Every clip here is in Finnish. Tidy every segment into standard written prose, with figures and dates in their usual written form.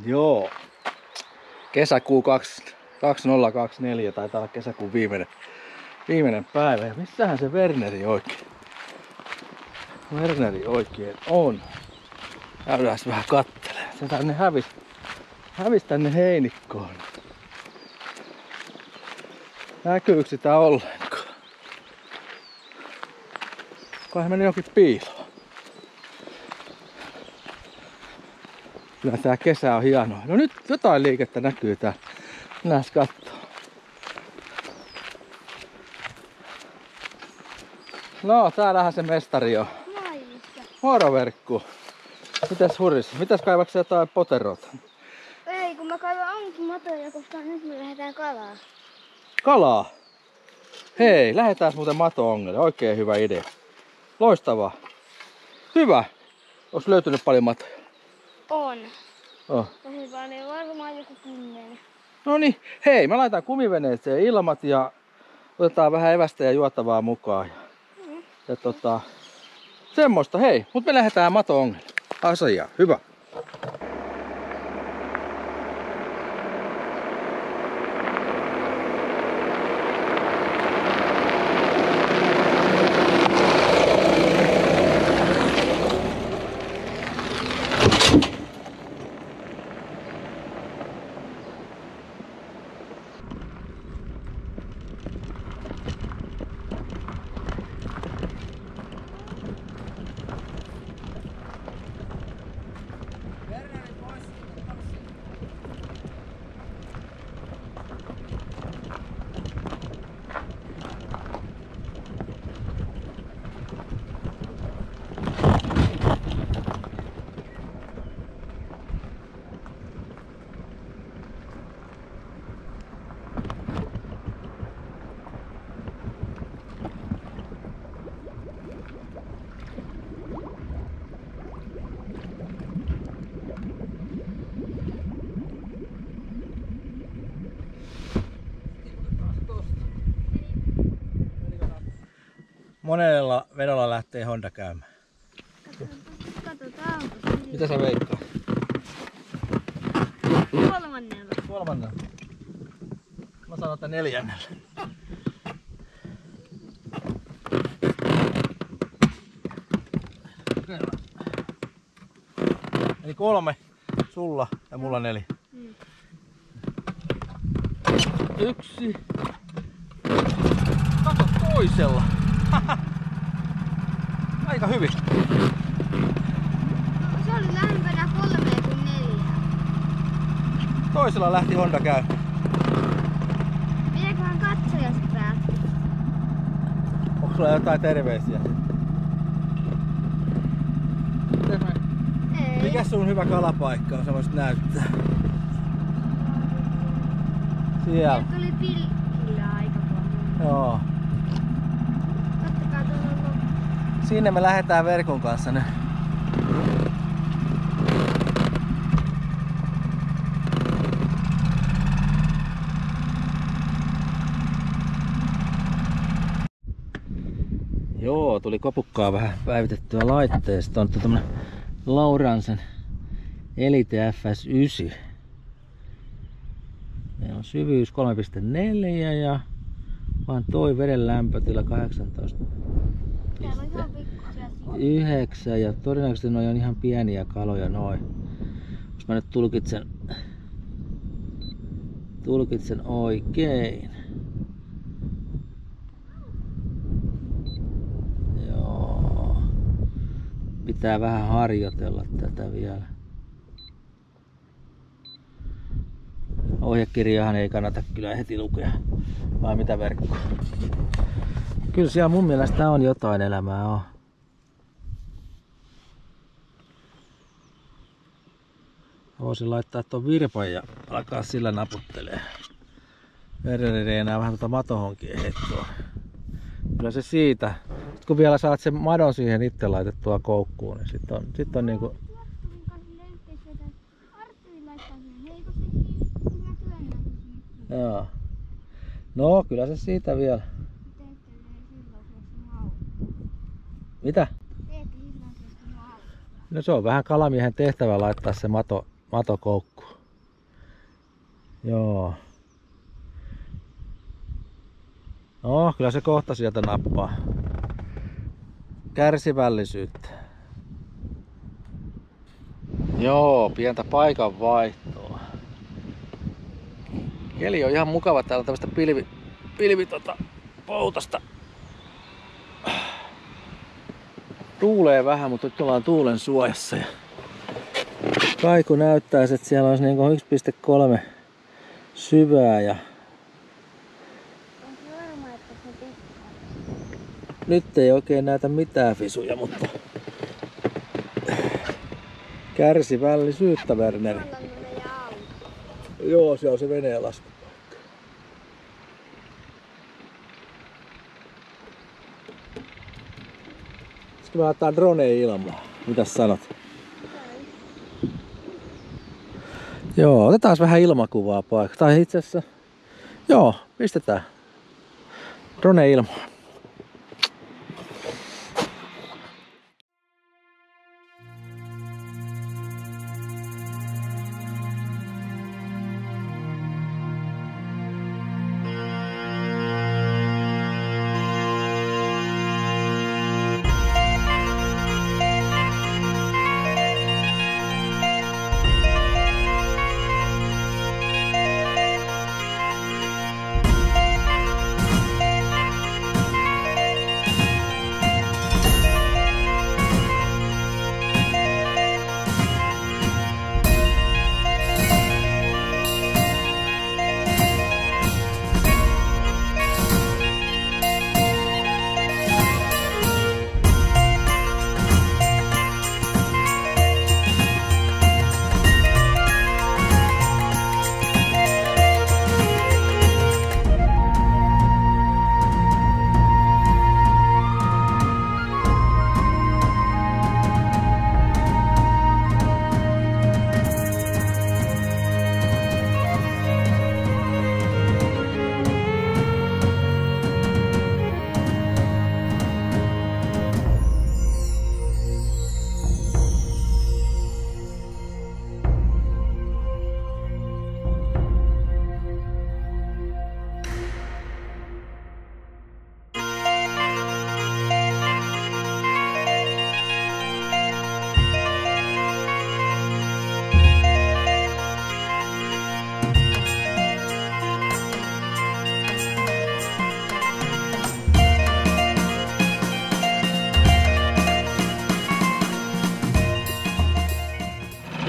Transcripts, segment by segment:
Joo. Kesäkuu 2024 taitaa olla kesäkuun viimeinen päivä. Ja missähän se Werneri oikein on? Käydään vähän kattelemaan. Se tänne hävisi tänne heinikkoon. Näkyykö sitä ollenkaan? Kai meni jokin piiloon. Kyllä tää kesä on hienoa. No nyt jotain liikettä näkyy täällä. Mennään kattoo. No täällähän se mestari on. Moro Verkku. Mitäs huris? Mitäs kaivaks jotain poteroita? Ei, kun mä kaivan onkin matoja, koska nyt me lähdetään kalaa. Kalaa? Hei, lähdetään muuten mato-ongelle. Oikein hyvä idea. Loistavaa. Hyvä. Onks löytynyt paljon matoja? On. Oh. Tosi paljon, varmaan joku 10. Noniin, hei, mä laitan kumiveneeseen ilmat ja otetaan vähän evästä ja juotavaa mukaan. Ja semmoista, hei, mut me lähdetään mato-ongelle. Asiaa, hyvä. Monella vedolla lähtee Honda käymään. Katsotaan. Mitä sä veikkaat? Kolmannella. Mä sanon, että 4. Eli 3 sulla ja mulla 4. 1. Kato toisella. Aika hyvin. Se oli lähempänä 3 kuin 4. Toisella lähti Honda käymään. Mitäköhän katsojasta päätti? Onko sulla jotain terveisiä? Ei. Mikä sun hyvä kalapaikka on? Sä voisit näyttää. Siellä. Sieltä tuli pilkkillä aika paljon. Joo. Kattokaa tuolla on. Sinne me lähdetään verkon kanssa nyt. Joo, tuli kopukkaa vähän päivitettyä laitteesta. On tämmönen Lauransen Elite FS9. Meillä on syvyys 3,4 ja vaan toi veden lämpötila 18,9 ja todennäköisesti noi on ihan pieniä kaloja noin. Jos mä nyt tulkitsen oikein. Joo. Pitää vähän harjoitella tätä vielä. Ohjekirjaahan ei kannata kyllä heti lukea. Vai mitä Verkko? Kyllä siellä mun mielestä on jotain elämää. On. Voisin laittaa tuon virpan ja alkaa sillä naputtelee. Werneri ei enää vähän matohonkia heittoa. Kyllä se siitä. Sitten kun vielä saat sen madon siihen itse laitettua koukkuun, niin sit on niinku... Joo. No kyllä se siitä vielä. Mitä? No se on vähän kalamiehen tehtävä laittaa se matokoukku. Joo. No, kyllä se kohta sieltä nappaa. Kärsivällisyyttä. Joo, pientä paikan vaihtoa. Keli on ihan mukava, täällä tämmöstä poutasta. Tuulee vähän, mutta nyt ollaan tuulen suojassa. Ja kaiku näyttäisi, että siellä olisi niinku 1,3 syvää. Ja nyt ei oikein näytä mitään visuja, mutta kärsivällisyyttä, Werneri. Joo, se on se veneen laskupaikka. Sitten me laitetaan drone ilmaa. Mitäs sanot? Joo, otetaan vähän ilmakuvaa paikka. Tai itse asiassa, joo, pistetään drone ilmaa.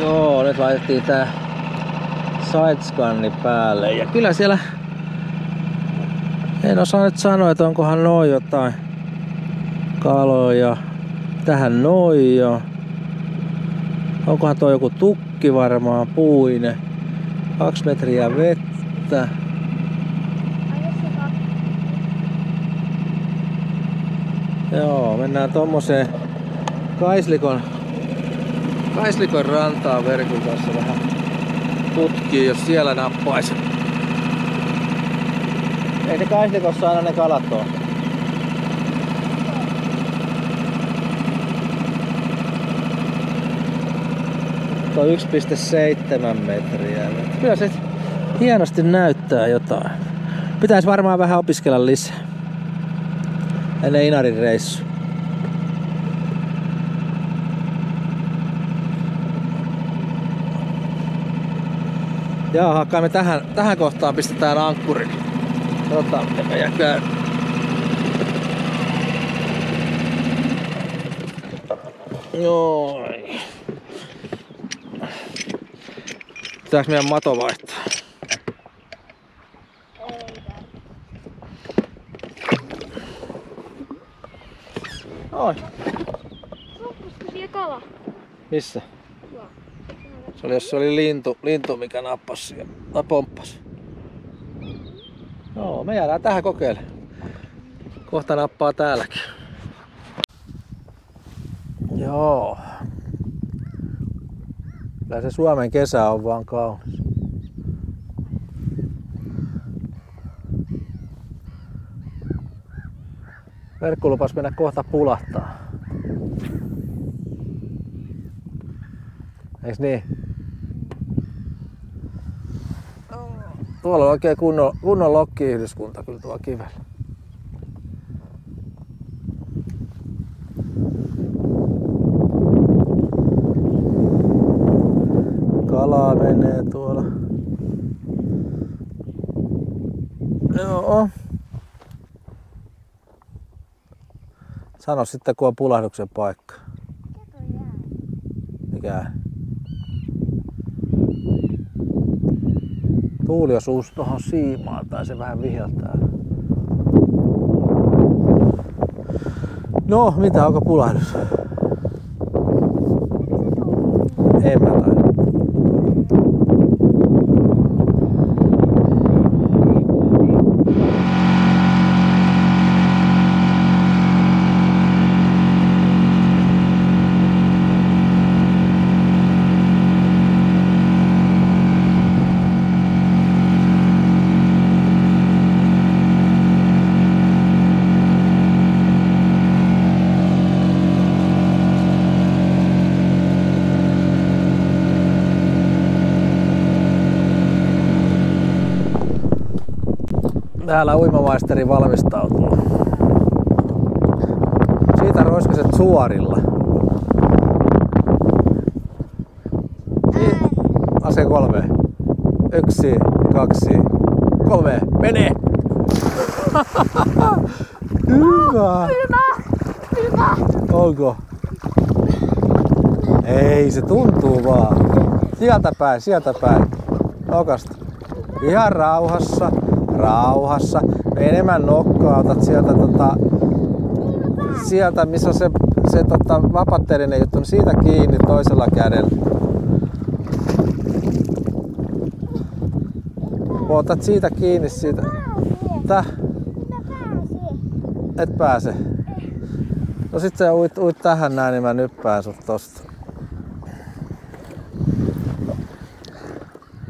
Joo, nyt laitettiin tää sidescanni päälle ja kyllä siellä en osaa nyt sanoa, että onkohan noin jotain kaloja. Tähän noin jo. Onkohan toi joku tukki varmaan, puine. 2 metriä vettä. Joo, mennään tommoseen Kaislikon rantaan verkon kanssa vähän tutkiin, jos siellä nappaisi. Ei se Kaislikossa aina ne kalat oo. Tuo 1,7 metriä. Kyllä se hienosti näyttää jotain. Pitäisi varmaan vähän opiskella lisää ennen Inarin reissu. Jaha, kai me tähän kohtaan pistetään ankkuri. Katsotaan miten meidän käy. Joo. Pitääks meidän mato vaihtaa? Oi. Loppusko siellä kala? Missä? Se oli, jos se oli lintu mikä nappasi siellä, tai pomppasi. Joo, me jäädään tähän kokeilemaan. Kohta nappaa täälläkin. Joo. Kyllä se Suomen kesä on vaan kaunis. Verkko lupas mennä kohta pulahtaa. Eiks niin? Tuolla on oikein kunnon lokkiyhdyskunta kyllä tuolla kivellä. Kalaa menee tuolla. Joo. Sano sitten kun on pulahduksen paikka. Mikä? Tuuli osuus tohon siimaan tai se vähän viheltää. No, mitä onko pulahdus? En mä taida. Täällä uimamaisteri valmistautuu. Siitä roiskaset suorilla. Ase 3. 1, 2, 3. Mene! Hyvä! Hyvä! Onko? Ei, se tuntuu vaan. Sieltä päin. Nokasta. Ihan rauhassa. Rauhassa. Enemmän nokkaa otat sieltä missä on se vapatteellinen juttu, niin siitä kiinni toisella kädellä. Otat siitä kiinni siitä. Et pääse. No sit sä uit tähän näin, niin mä nyppään sut tosta.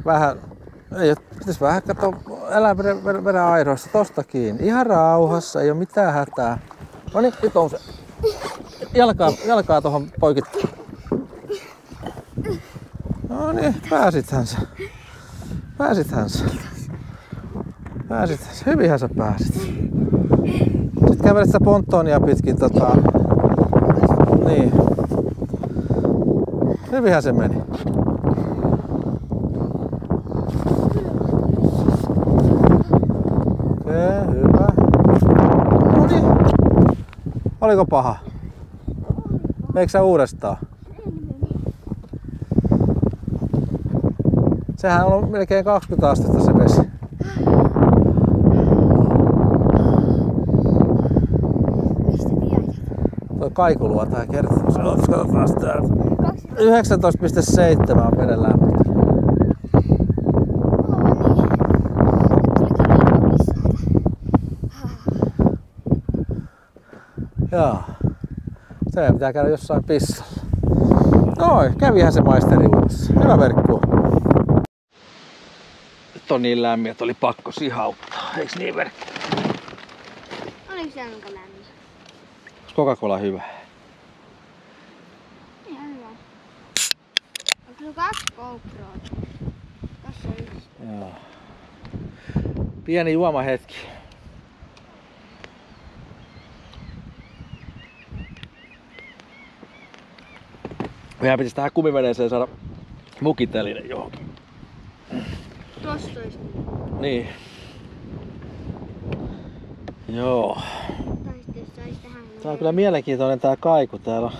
Vähän. Pitäis vähän katsoa, älä vedä airoista tosta kiinni. Ihan rauhassa, ei oo mitään hätää. Noniin, nyt on se. Jalkaa tohon poikittain. Noniin, pääsithän sä. Hyvinhän sä pääsit. Sitten kävelet sitä ponttoonia pitkin niin. Hyvinhän se meni. Hyvä. Noniin. Oliko paha? Meikö sä uudestaan? Sehän on melkein 20 astetta se vesi. Mistä tiedät? Tuo kaikulua tää kertoo. Katsotaan täältä. 19,7 on veden lämpötila. Joo. Se pitää käydä jossain pissalla. Noin, kävihän se maisteri uudessa. Hyvä verkku. Nyt on niin lämmin, että oli pakko sihauttaa. Eiks niin verkku? Oliko se aika lämmin? Onks Coca-Cola hyvä? Ihan hyvä. Onko sulla 2 GoProa? Tässä on 1. Joo. Pieni juomahetki. Meidän pitäisi tähän kumiveneeseen saada mukiteline johonkin. Tosta olisi. Niin. Joo. Tai sitten sais tähän. Tää on kyllä mielenkiintoinen tää kaiku. Täällä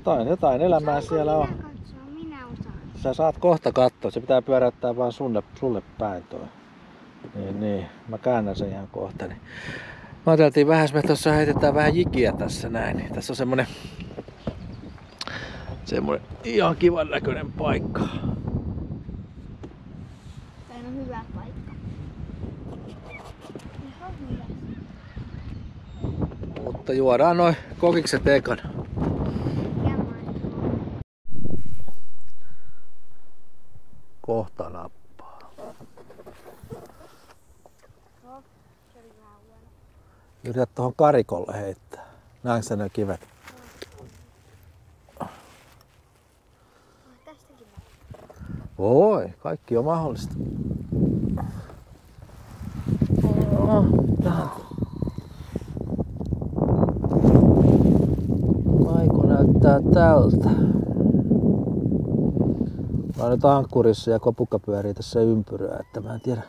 on jotain elämää siellä on. Minä osaan. Sä saat kohta katsoa. Se pitää pyöräyttää vaan sulle päin toi. Niin. Mä käännän sen ihan kohta. Niin. Mä ajateltiin vähän, jos me tuossa heitetään vähän jikiä tässä näin. Niin tässä on semmonen ihan kivan näköinen paikka. Tämä on hyvä paikka. Ihan hyvä. Mutta juodaan noin kokikset ekana. Kohta nappaa. Yritä tuohon karikolle heittää. Näetkö sä ne kivet? Oi, kaikki on mahdollista. Tähän. Maiko näyttää tältä. Mä oon nyt ankkurissa ja kopukka pyörii tässä ympyrää, että mä en tiedä.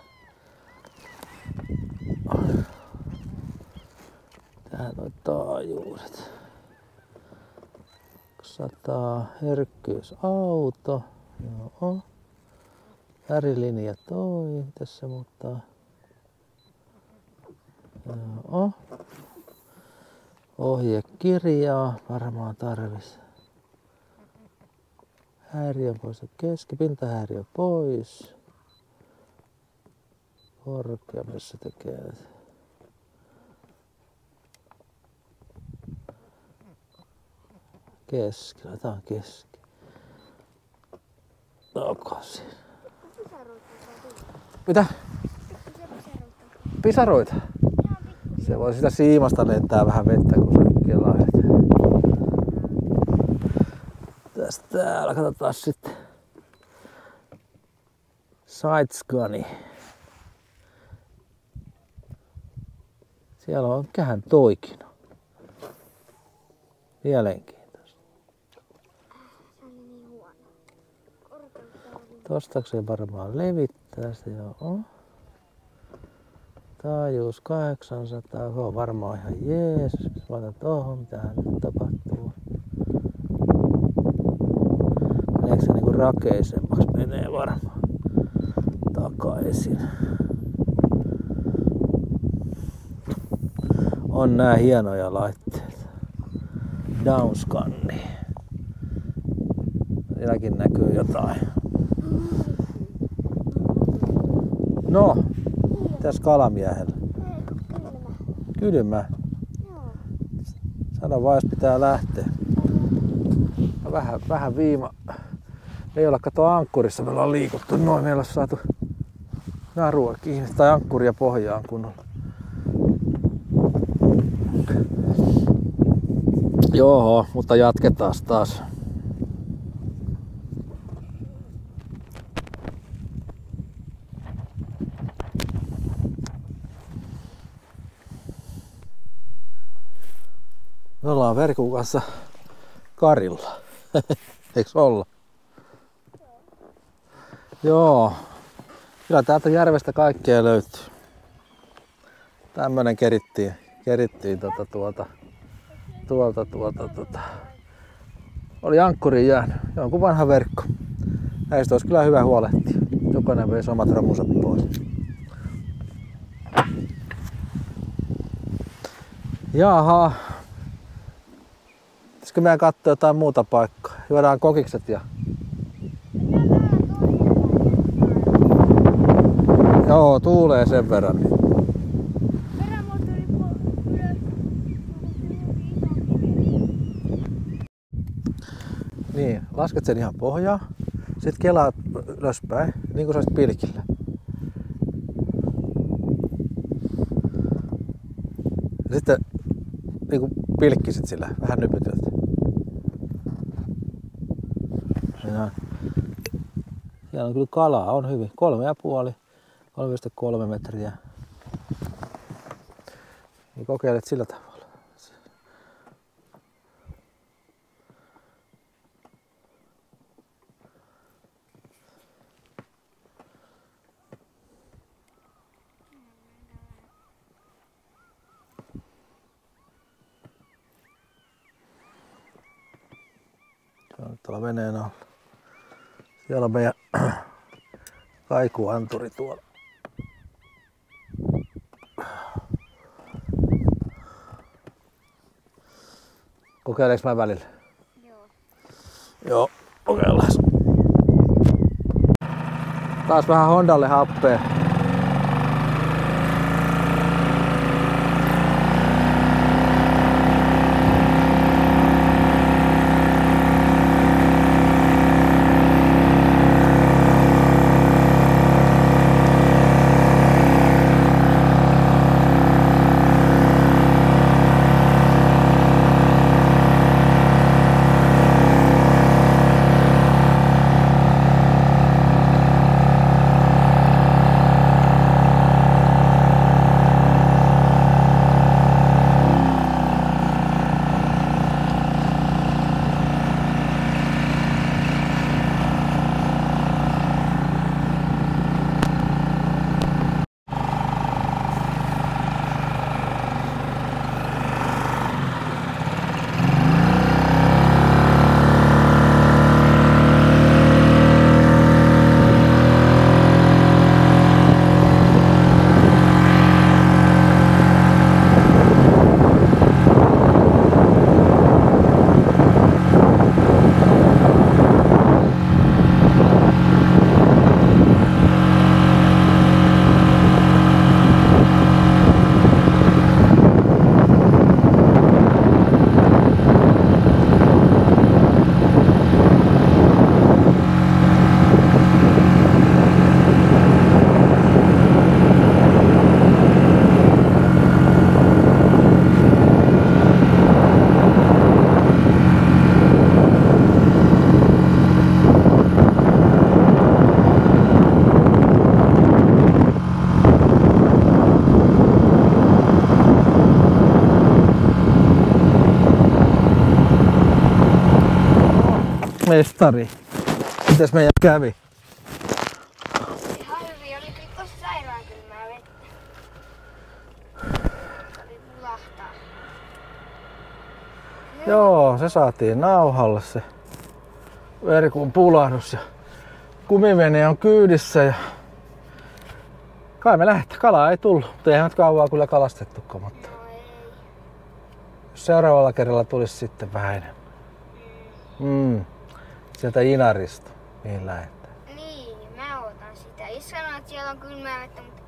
Tähän on taajuudet. 100 herkkyysauto. Joo. Värilinja toi. Tässä muuttaa. Joo. Ohjekirjaa varmaan tarvis. Häiriö pois ja keskipintahäiriö pois. Korkeudessa tekee. Keski, laitetaan keski. Takaisin. Mitä? Pisaroita? Se voi sitä siimasta lentää vähän vettä, kun se kelaa. Tästä täällä katsotaan sitten. Sidescani. Siellä on kähän toikin. Mielenkiintoista. Tostakseen varmaan levittää se joo. Taajuus 800, se on varmaan ihan jees. Mä laitan tohon, mitähän nyt tapahtuu. Meneekö se niinku rakeisemmaksi? Menee varmaan takaisin. On nää hienoja laitteita. Downscanni. Sielläkin näkyy jotain. No, mitäs kalamiehellä? Kylmä. Sano vaan, jos pitää lähteä. Vähän viima. Me ei olla kato ankkurissa, me ollaan liikuttu noin. Meillä on saatu narua kiinni tai ankkuria pohjaan kunnolla. Joo, mutta jatketaan taas. Me ollaan Verkun kanssa Karilla. Eiks olla? Joo. Kyllä täältä järvestä kaikkea löytyy. Tämmönen kerittiin tuolta. Oli ankkuriin jäänyt. Jonkun vanha verkko. Näistä olisi kyllä hyvä huolehtia. Jokainen veisi omat romunsa pois. Jaha. Pitäisikö meidän katsoa jotain muuta paikkaa? Juodaan kokikset ja... Joo, tuulee sen verran. Niin, lasket sen ihan pohjaan. Sitten kelaat ylöspäin, niin kuin sä olisit pilkillä. Ja sitten niin kuin pilkkisit sillä, vähän nypytät. Siellä on kyllä kalaa, on hyvin. 3,5-3,3 metriä. Niin kokeilet sillä tavalla. Se on tuolla veneen alla. Siellä on meidän kaikuanturi tuolla. Kokeileeks mä välillä? Joo. Joo, kokeillaan. Taas vähän Hondalle happea. Mestari. Mitäs meidän kävi? Ihan hyvin, oli kyllä tossa sairaan kylmää vettä. Oli pulahtaa. Joo, se saatiin nauhalle se verkon pulahdus ja kumivene on kyydissä ja kai me lähdetään. Kalaa ei tullut, mutta eihän nyt kauaa kyllä kalastettukaan, mutta No ei. jos seuraavalla kerralla tulisi sitten vähän enemmän. Sieltä Inarista, mihin lähdetään. Niin, mä ootan sitä. Jos sanoo, että siellä on kylmää vettä, mutta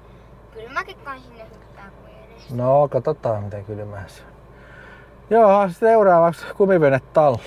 kyllä mäkin kan sinne hyppää kuin edes. No, katsotaan miten kylmää se on. Joo, seuraavaksi kumivene talli.